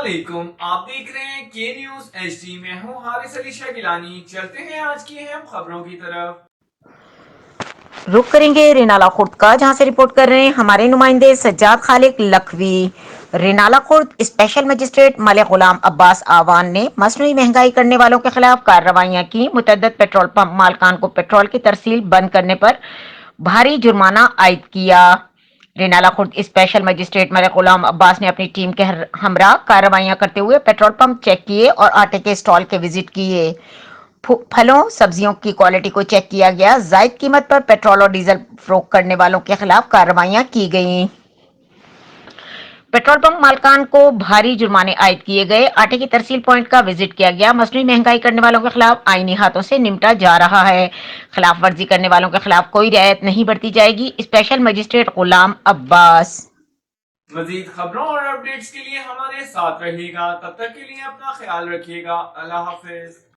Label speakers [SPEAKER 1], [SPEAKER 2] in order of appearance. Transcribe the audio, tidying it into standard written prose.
[SPEAKER 1] علیکم، آپ دیکھ رہے ہیں کے نیوز ایچ ڈی۔ میں ہوں حارث علی شاہ گیلانی۔ چلتے ہیں آج کی اہم خبروں کی طرف۔
[SPEAKER 2] رخ کریں گے رینالہ خورد کا، جہاں سے رپورٹ کر رہے ہیں ہمارے نمائندے سجاد خالق لکھوی۔ رینالہ خورد اسپیشل مجسٹریٹ ملک غلام عباس آوان نے مصنوعی مہنگائی کرنے والوں کے خلاف کارروائیاں کی۔ متعدد پیٹرول پمپ مالکان کو پیٹرول کی ترسیل بند کرنے پر بھاری جرمانہ عائد کیا۔ رینالہ خورد اسپیشل مجسٹریٹ ملک غلام عباس نے اپنی ٹیم کے ہمراہ کارروائیاں کرتے ہوئے پیٹرول پمپ چیک کیے اور آٹے کے اسٹال کے وزٹ کیے۔ پھلوں سبزیوں کی کوالٹی کو چیک کیا گیا۔ زائد قیمت پر پیٹرول اور ڈیزل فروخت کرنے والوں کے خلاف کارروائیاں کی گئیں۔ پیٹرول پمپ مالکان کو بھاری جرمانے عائد کیے گئے۔ آٹے کی ترسیل پوائنٹ کا وزٹ کیا گیا۔ مصنوعی مہنگائی کرنے والوں کے خلاف آئینی ہاتھوں سے نمٹا جا رہا ہے۔ خلاف ورزی کرنے والوں کے خلاف کوئی رعایت نہیں برتی جائے گی۔ Special magistrate Ghulam Abbas.
[SPEAKER 1] مزید خبروں اور اپڈیٹس کے لیے ہمارے ساتھ رہیے گا۔ تب تک کے لیے اپنا خیال رکھیے گا۔ اللہ حافظ۔